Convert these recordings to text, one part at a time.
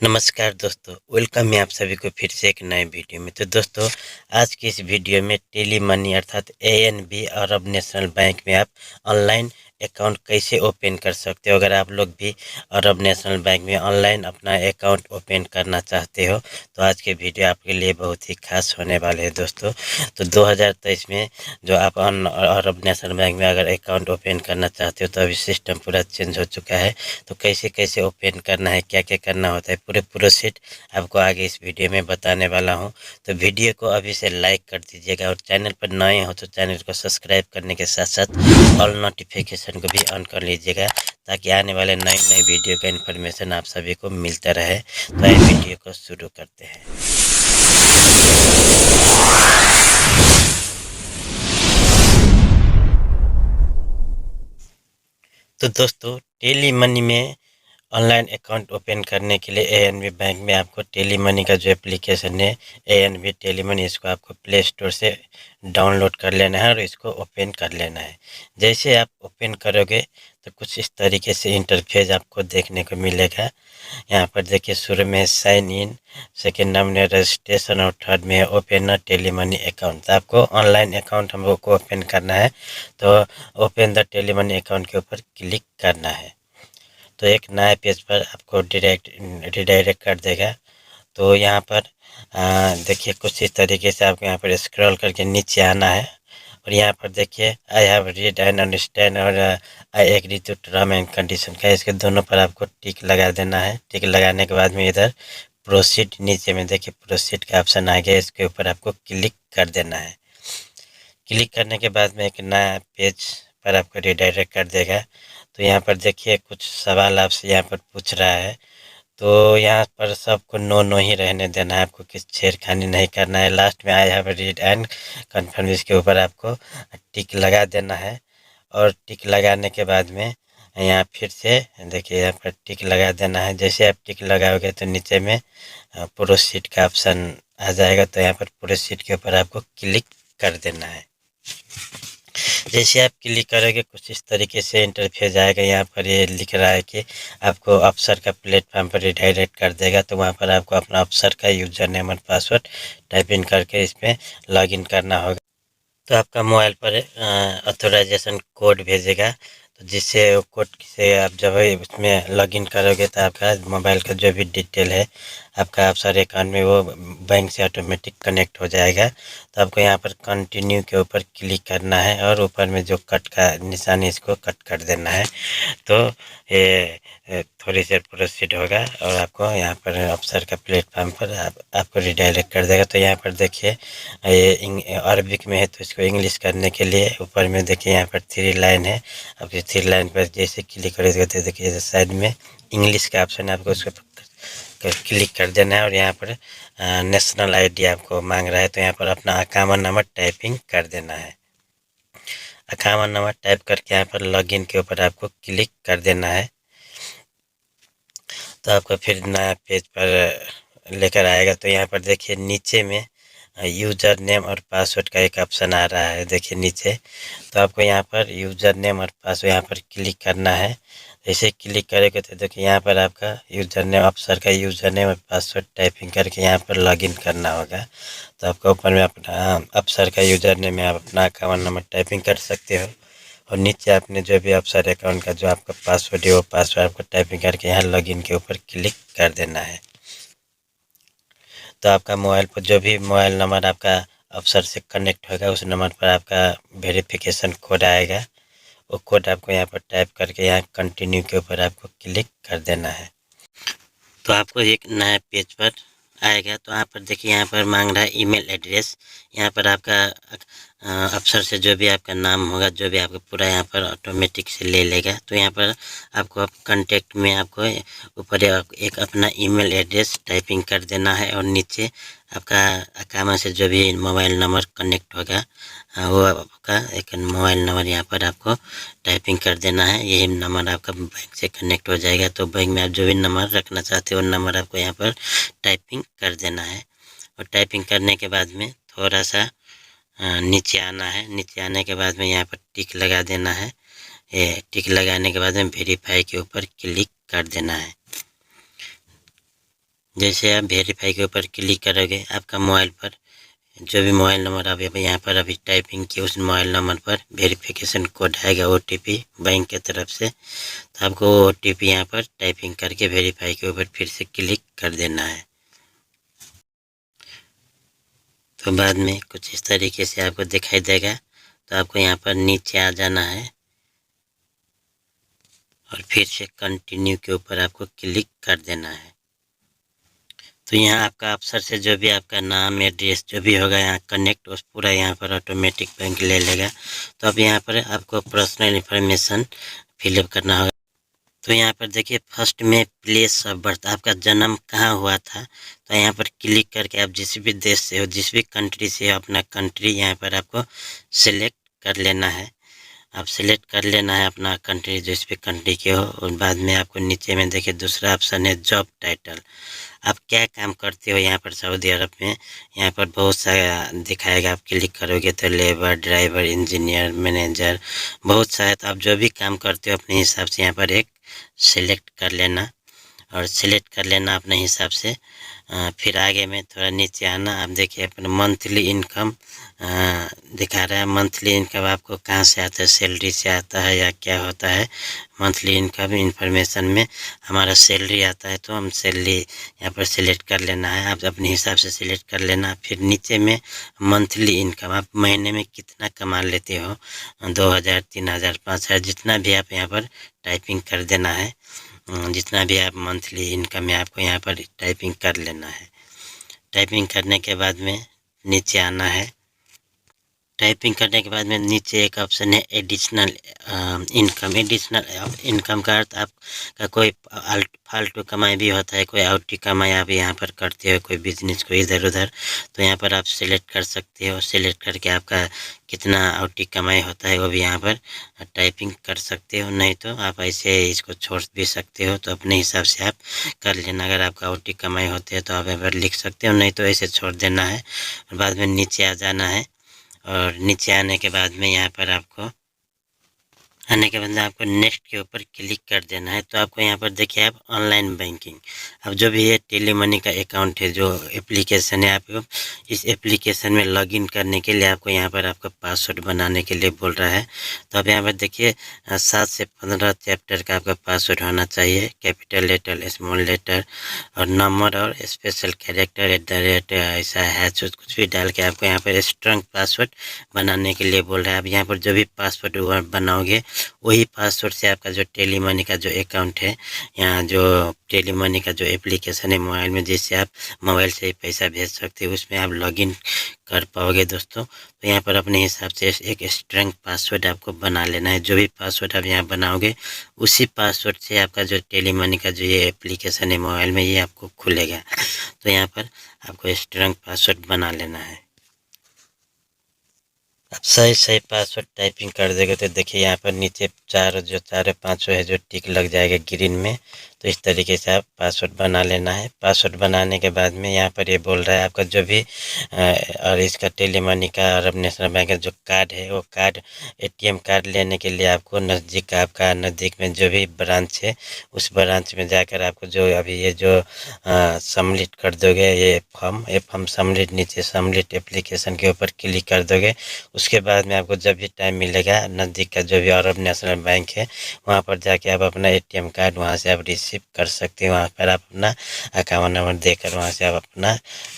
नमस्कार दोस्तों, वेलकम है आप सभी को फिर से एक नए वीडियो में। तो दोस्तों, आज की इस वीडियो में टेली मनी अर्थात एएनबी अरब नेशनल बैंक में आप ऑनलाइन अकाउंट कैसे ओपन कर सकते हो। अगर आप लोग भी अरब नेशनल बैंक में ऑनलाइन अपना अकाउंट ओपन करना चाहते हो तो आज के वीडियो आपके लिए बहुत ही खास होने वाले हैं दोस्तों। तो 2023 में जो आप अरब नेशनल बैंक में अगर अकाउंट ओपन करना चाहते हो तो अभी सिस्टम पूरा चेंज हो चुका है। तो कैसे कैसे ओपन करना है, क्या क्या करना होता है, पूरे प्रोसेस आपको आगे इस वीडियो में बताने वाला हूं। तो वीडियो को अभी से लाइक कर दीजिएगा और चैनल पर नए हो तो चैनल को सब्सक्राइब करने के साथ साथ ऑल नोटिफिकेशन को भी ऑन कर लीजिएगा ताकि आने वाले नए नए वीडियो का इन्फॉर्मेशन आप सभी को मिलता रहे। तो आइए वीडियो को शुरू करते हैं। तो दोस्तों, टेली मनी में ऑनलाइन अकाउंट ओपन करने के लिए एएनबी बैंक में आपको टेली मनी का जो एप्लीकेशन है एएनबी टेली मनी, इसको आपको प्ले स्टोर से डाउनलोड कर लेना है और इसको ओपन कर लेना है। जैसे आप ओपन करोगे तो कुछ इस तरीके से इंटरफेस आपको देखने को मिलेगा। यहाँ पर देखिए, शुरू में साइन इन, सेकेंड नंबर में रजिस्ट्रेशन और थर्ड में ओपन टेली मनी अकाउंट। आपको ऑनलाइन अकाउंट हमको ओपन करना है तो open the tele money account के ऊपर क्लिक करना है। तो एक नए पेज पर आपको रिडायरेक्ट कर देगा। तो यहाँ पर देखिए, कुछ इस तरीके से आपको यहाँ पर स्क्रॉल करके नीचे आना है और यहाँ पर देखिए I have read and understand और I agree to term and condition का, इसके दोनों पर आपको टिक लगा देना है। टिक लगाने के बाद में इधर प्रोसीड, नीचे में देखिए प्रोसीड का ऑप्शन आ गया, इसके ऊपर आपको क्लिक कर देना है। क्लिक करने के बाद में एक नया पेज पर आपको रिडायरेक्ट कर देगा। तो यहाँ पर देखिए कुछ सवाल आपसे यहाँ पर पूछ रहा है, तो यहाँ पर सबको नो नो ही रहने देना है, आपको किस छेड़खानी नहीं करना है। लास्ट में आई हैव रीड एंड कन्फर्म, इसके ऊपर आपको टिक लगा देना है। और टिक लगाने के बाद में यहाँ फिर से देखिए यहाँ पर टिक लगा देना है। जैसे आप टिक लगाओगे तो नीचे में प्रोसीड का ऑप्शन आ जाएगा, तो यहाँ पर प्रोसीड के ऊपर आपको क्लिक कर देना है। जैसे आप क्लिक करोगे कुछ इस तरीके से इंटरफेस आएगा। यहाँ पर ये लिख रहा है कि आपको अफसर का प्लेटफॉर्म पर रिडायरेक्ट कर देगा। तो वहाँ पर आपको अपना अफसर का यूजर नेम और पासवर्ड टाइप इन करके इसमें लॉगिन करना होगा। तो आपका मोबाइल पर ऑथोराइजेशन कोड भेजेगा, तो जिससे कोड से आप जब उसमें लॉगिन करोगे तो आपका मोबाइल का जो भी डिटेल है आपका अफसर अकाउंट में वो बैंक से ऑटोमेटिक कनेक्ट हो जाएगा। तो आपको यहाँ पर कंटिन्यू के ऊपर क्लिक करना है और ऊपर में जो कट का निशान है इसको कट कर देना है। तो ये थोड़ी देर प्रोसीड होगा और आपको यहाँ पर अफसर का प्लेटफॉर्म पर आपको रिडायरेक्ट कर देगा। तो यहाँ पर देखिए ये अरबिक में है, तो इसको इंग्लिश करने के लिए ऊपर में देखिए यहाँ पर 3 लाइन है। अब ये 3 लाइन पर जैसे क्लिक करेंगे तो देखिए साइड में इंग्लिश का ऑप्शन है, आपको उसको क्लिक कर देना है। और यहाँ पर नेशनल आईडी आपको मांग रहा है, तो यहाँ पर अपना अकाउंट नंबर टाइपिंग कर देना है। अकाउंट नंबर टाइप करके यहाँ पर लॉगिन के ऊपर आपको क्लिक कर देना है। तो आपको फिर नया पेज पर लेकर आएगा। तो यहाँ पर देखिए नीचे में यूज़र नेम और पासवर्ड का एक ऑप्शन आ रहा है, देखिए नीचे। तो आपको यहाँ पर यूज़र नेम और पासवर्ड यहाँ पर क्लिक करना है। जैसे क्लिक करेंगे तो देखिए यहाँ पर आपका यूज़र नेम, अफसर का यूज़र नेम और पासवर्ड टाइपिंग करके यहाँ पर लॉगिन करना होगा। तो आपको ऊपर में अपना अफसर का यूज़र नेम में आप अपना अकाउंट नंबर टाइपिंग कर सकते हो और नीचे आपने जो भी अफसर अकाउंट का जो आपका पासवर्ड है वो पासवर्ड आपको टाइपिंग करके यहाँ लॉगिन के ऊपर क्लिक कर देना है। तो आपका मोबाइल पर जो भी मोबाइल नंबर आपका अफसर से कनेक्ट होगा उस नंबर पर आपका वेरिफिकेशन कोड आएगा। वो कोड आपको यहाँ पर टाइप करके यहाँ कंटिन्यू के ऊपर आपको क्लिक कर देना है। तो आपको एक नया पेज पर आएगा। तो यहाँ पर देखिए यहाँ पर मांग रहा है ईमेल एड्रेस। यहाँ पर आपका अफसर से जो भी आपका नाम होगा, जो भी आपका पूरा यहाँ पर ऑटोमेटिक से ले लेगा। तो यहाँ पर आपको कांटेक्ट में आपको ऊपर एक अपना ईमेल एड्रेस टाइपिंग कर देना है और नीचे आपका अकाउंट से जो भी मोबाइल नंबर कनेक्ट होगा वो आपका एक मोबाइल नंबर यहाँ पर आपको टाइपिंग कर देना है। यही नंबर आपका बैंक से कनेक्ट हो जाएगा। तो बैंक में आप जो भी नंबर रखना चाहते हो वो नंबर आपको यहाँ पर टाइपिंग कर देना है। और टाइपिंग करने के बाद में थोड़ा सा नीचे आना है। नीचे आने के बाद में यहाँ पर टिक लगा देना है। टिक लगाने के बाद में वेरीफाई के ऊपर क्लिक कर देना है। जैसे आप वेरीफाई के ऊपर क्लिक करोगे, आपका मोबाइल पर जो भी मोबाइल नंबर आप यहाँ पर अभी टाइपिंग किए उस मोबाइल नंबर पर वेरिफिकेशन कोड आएगा OTP बैंक के तरफ से। तो आपको OTP यहाँ पर टाइपिंग करके वेरीफाई के ऊपर फिर से क्लिक कर देना है। तो बाद में कुछ इस तरीके से आपको दिखाई देगा। तो आपको यहाँ पर नीचे आ जाना है और फिर से कंटिन्यू के ऊपर आपको क्लिक कर देना है। तो यहाँ आपका अफसर से जो भी आपका नाम एड्रेस जो भी होगा यहाँ कनेक्ट उस पूरा यहाँ पर ऑटोमेटिक बैंक ले लेगा। तो अब यहाँ पर आपको पर्सनल इन्फॉर्मेशन फिलअप करना होगा। तो यहाँ पर देखिए फर्स्ट में प्लेस ऑफ बर्थ, आपका जन्म कहाँ हुआ था। तो यहाँ पर क्लिक करके आप जिस भी देश से हो, जिस भी कंट्री से हो, अपना कंट्री यहाँ पर आपको सिलेक्ट कर लेना है। आप सिलेक्ट कर लेना है अपना कंट्री जिस भी कंट्री के हो। और बाद में आपको नीचे में देखिए दूसरा ऑप्शन है जॉब टाइटल। आप क्या काम करते हो यहाँ पर सऊदी अरब में, यहाँ पर बहुत सारा दिखाएगा। आप क्लिक करोगे तो लेबर, ड्राइवर, इंजीनियर, मैनेजर, बहुत सारा। तो आप जो भी काम करते हो अपने हिसाब से यहाँ पर एक सिलेक्ट कर लेना और सिलेक्ट कर लेना अपने हिसाब से। फिर आगे में थोड़ा नीचे आना। आप देखिए अपना मंथली इनकम दिखा रहा है। मंथली इनकम आपको कहाँ से आता है, सैलरी से आता है या क्या होता है। मंथली इनकम इन्फॉर्मेशन में हमारा सैलरी आता है, तो हम सैलरी यहाँ पर सिलेक्ट कर लेना है। आप अपने हिसाब से सिलेक्ट कर लेना। फिर नीचे में मंथली इनकम, आप महीने में कितना कमा लेते हो, 2000, 3000, 5000, जितना भी आप यहाँ पर टाइपिंग कर देना है। जितना भी आप मंथली इनकम है आपको यहाँ पर टाइपिंग कर लेना है। टाइपिंग करने के बाद में नीचे आना है। टाइपिंग करने के बाद में नीचे एक ऑप्शन है एडिशनल इनकम। एडिशनल इनकम का अर्थ आपका कोई फालतू कमाई भी होता है, कोई आउटी कमाई आप यहाँ पर करते हो, कोई बिजनेस को इधर उधर, तो यहाँ पर आप सिलेक्ट कर सकते हो। सिलेक्ट करके आपका कितना आउटी कमाई होता है वो भी यहाँ पर टाइपिंग कर सकते हो। नहीं तो आप ऐसे इसको छोड़ भी सकते हो। तो अपने हिसाब से आप कर लेना। अगर आपका आउटी कमाई होती है तो आप यहाँ पर लिख सकते हो, नहीं तो ऐसे छोड़ देना है। बाद में नीचे आ जाना है और नीचे आने के बाद में यहाँ पर आपको आपको नेक्स्ट के ऊपर क्लिक कर देना है। तो आपको यहाँ पर देखिए आप ऑनलाइन बैंकिंग, अब जो भी ये टेली मनी का अकाउंट है, जो एप्लीकेशन है, आपको इस एप्लीकेशन में लॉगिन करने के लिए आपको यहाँ पर आपका पासवर्ड बनाने के लिए बोल रहा है। तो आप यहाँ पर देखिए 7 से 15 चैप्टर का आपका पासवर्ड होना चाहिए। कैपिटल लेटर, स्मॉल लेटर और नंबर और स्पेशल कैरेक्टर @ ऐसा है कुछ भी डाल के आपको यहाँ पर स्ट्रॉन्ग पासवर्ड बनाने के लिए बोल रहा है। अब यहाँ पर जो भी पासवर्ड बनाओगे वही पासवर्ड से आपका जो टेली मनी का जो अकाउंट है, यहाँ जो टेली मनी का जो एप्लीकेशन है मोबाइल में, जिससे आप मोबाइल से ही पैसा भेज सकते हो, उसमें आप लॉगिन कर पाओगे दोस्तों। तो यहाँ पर अपने हिसाब से एक स्ट्रॉन्ग पासवर्ड आपको बना लेना है। जो भी पासवर्ड आप यहाँ बनाओगे उसी पासवर्ड से आपका जो टेली मनी का जो ये एप्लीकेशन है मोबाइल में, ये आपको खुलेगा। तो यहाँ पर आपको स्ट्रॉन्ग पासवर्ड बना लेना है। आप सही सही पासवर्ड टाइपिंग कर देंगे तो देखिए यहाँ पर नीचे चारों पांचों है जो टिक लग जाएगा ग्रीन में। तो इस तरीके से आप पासवर्ड बना लेना है। पासवर्ड बनाने के बाद में यहाँ पर ये बोल रहा है आपका जो भी और इसका टेली मनी का अरब नेशनल बैंक का जो कार्ड है, वो कार्ड ATM कार्ड लेने के लिए आपको आपका नज़दीक में जो भी ब्रांच है उस ब्रांच में जाकर आपको जो अभी ये जो सबमिट कर दोगे ये फॉर्म सबमिट, नीचे सबमिट एप्लीकेशन के ऊपर क्लिक कर दोगे। उसके बाद में आपको जब भी टाइम मिलेगा नज़दीक का जो भी अरब नेशनल बैंक है वहाँ पर जाके आप अपना ATM कार्ड वहाँ से आप रिसीव कर सकते हो। वहाँ पर आप अपना अकाउंट नंबर देकर वहाँ से आप अपना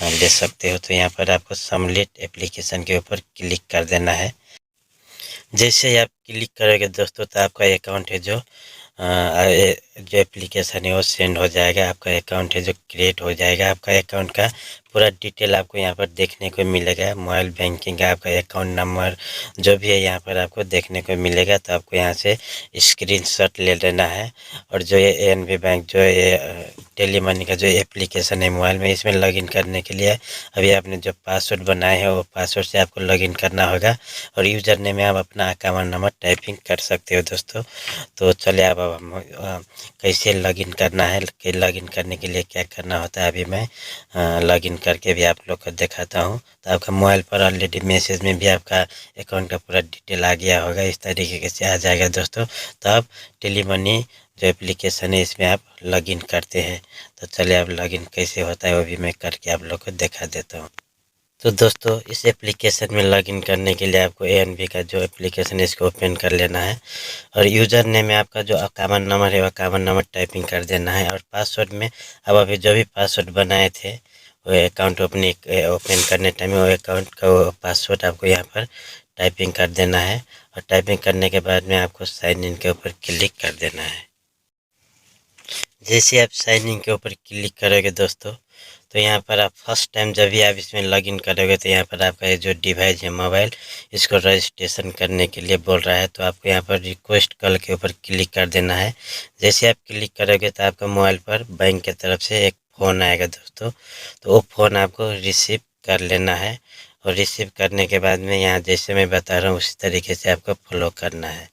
ले सकते हो। तो यहाँ पर आपको सबमिट एप्लीकेशन के ऊपर क्लिक कर देना है। जैसे ही आप क्लिक करोगे दोस्तों तो आपका अकाउंट है जो एप्लीकेशन है वो सेंड हो जाएगा। आपका अकाउंट है जो क्रिएट हो जाएगा। आपका अकाउंट का पूरा डिटेल आपको यहाँ पर देखने को मिलेगा। मोबाइल बैंकिंग का आपका अकाउंट नंबर जो भी है यहाँ पर आपको देखने को मिलेगा। तो आपको यहाँ से स्क्रीनशॉट ले लेना है और जो ये ANB बैंक जो ये टेली मनी का जो एप्लीकेशन है मोबाइल में, इसमें लॉगिन करने के लिए अभी आपने जो पासवर्ड बनाए हैं वो पासवर्ड से आपको लॉगिन करना होगा और यूजर नेम में आप अपना अकाउंट नंबर टाइपिंग कर सकते हो दोस्तों। तो चलिए अब कैसे लॉगिन करना है, लॉगिन करने के लिए क्या करना होता है अभी मैं लॉगिन करके भी आप लोग को दिखाता हूँ। तो आपका मोबाइल पर ऑलरेडी मैसेज में भी आपका अकाउंट का पूरा डिटेल आ गया होगा। इस तरीके से आ जाएगा दोस्तों। तो आप टेली मनी जो एप्लीकेशन है इसमें आप लॉगिन करते हैं। तो चलिए अब लॉगिन कैसे होता है वो भी मैं करके आप लोग को दिखा देता हूँ। तो दोस्तों इस एप्लीकेशन में लॉगिन करने के लिए आपको एएनबी का जो एप्लीकेशन है इसको ओपन कर लेना है और यूज़र नेम में आपका जो अकाउंट नंबर है वो अकाउंट नंबर टाइपिंग कर देना है। और पासवर्ड में अब अभी जो भी पासवर्ड बनाए थे वो अकाउंट ओपन करने टाइम में वो अकाउंट का वो पासवर्ड आपको यहाँ पर टाइपिंग कर देना है। और टाइपिंग करने के बाद में आपको साइन इन के ऊपर क्लिक कर देना है। जैसे आप साइन इन के ऊपर क्लिक करोगे दोस्तों तो यहाँ पर आप फर्स्ट टाइम जब भी आप इसमें लॉगिन करोगे तो यहाँ पर आपका ये जो डिवाइस है मोबाइल इसको रजिस्ट्रेशन करने के लिए बोल रहा है। तो आपको यहाँ पर रिक्वेस्ट कॉल के ऊपर क्लिक कर देना है। जैसे आप क्लिक करोगे तो आपका मोबाइल पर बैंक की तरफ से एक फ़ोन आएगा दोस्तों। तो वो फ़ोन आपको रिसीव कर लेना है और रिसीव करने के बाद में यहाँ जैसे मैं बता रहा हूँ उसी तरीके से आपको फॉलो करना है।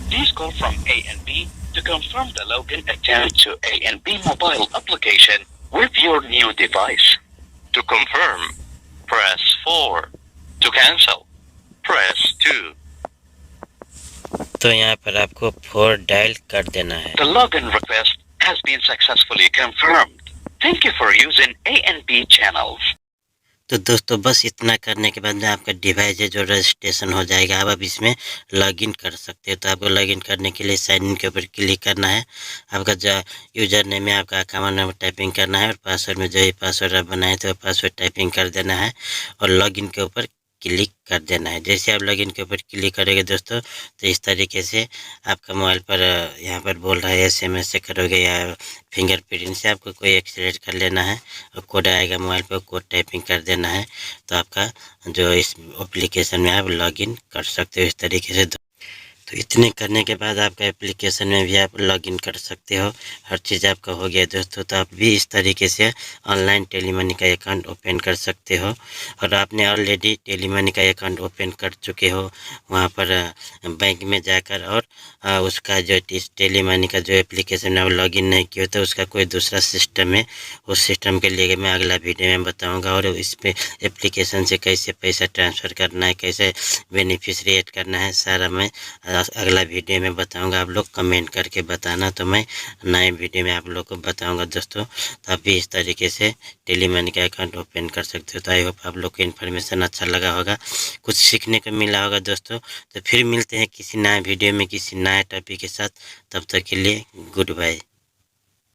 Please call from ANB to confirm the login attempt to ANB mobile application with your new device. To confirm, press 4. To cancel, press 2. तो यहाँ पर आपको 4 डायल कर देना है। The login request has been successfully confirmed. Thank you for using ANB channels. तो दोस्तों बस इतना करने के बाद में आपका डिवाइस है जो रजिस्ट्रेशन हो जाएगा। अब आप इसमें लॉगिन कर सकते हो। तो आपको लॉगिन करने के लिए साइन इन के ऊपर क्लिक करना है। आपका जो यूज़र नेम है आपका अकाउंट नंबर टाइपिंग करना है और पासवर्ड में जो ही पासवर्ड आप बनाए थे वो पासवर्ड टाइपिंग कर देना है और लॉगिन के ऊपर क्लिक कर देना है। जैसे आप लॉगिन के ऊपर क्लिक करेंगे दोस्तों तो इस तरीके से आपका मोबाइल पर यहाँ पर बोल रहा है एसएमएस से करोगे या फिंगरप्रिंट से आपको कोई एक सिलेक्ट कर लेना है और कोड आएगा मोबाइल पर, कोड टाइपिंग कर देना है। तो आपका जो इस एप्लीकेशन में आप लॉगिन कर सकते हो इस तरीके से। तो इतने करने के बाद आपका एप्लीकेशन में भी आप लॉगिन कर सकते हो। हर चीज़ आपका हो गया दोस्तों। तो आप भी इस तरीके से ऑनलाइन टेली मनी का अकाउंट ओपन कर सकते हो। और आपने ऑलरेडी टेली मनी का अकाउंट ओपन कर चुके हो वहाँ पर बैंक में जाकर और उसका जो टेली मनी का जो एप्लीकेशन में आप लॉगिन नहीं किया होता उसका कोई दूसरा सिस्टम है। उस सिस्टम के लिए मैं अगला वीडियो में बताऊँगा और इस पर एप्लीकेशन से कैसे पैसा ट्रांसफ़र करना है, कैसे बेनिफिशरी ऐड करना है, सारा मैं अगला वीडियो में बताऊंगा। आप लोग कमेंट करके बताना तो मैं नए वीडियो में आप लोग को बताऊंगा दोस्तों। तो आप भी इस तरीके से टेली मनी का अकाउंट ओपन कर सकते हो। तो आई होप आप लोग को इन्फॉर्मेशन अच्छा लगा होगा, कुछ सीखने को मिला होगा दोस्तों। तो फिर मिलते हैं किसी नए वीडियो में किसी नए टॉपिक के साथ। तब तक के लिए गुड बाय।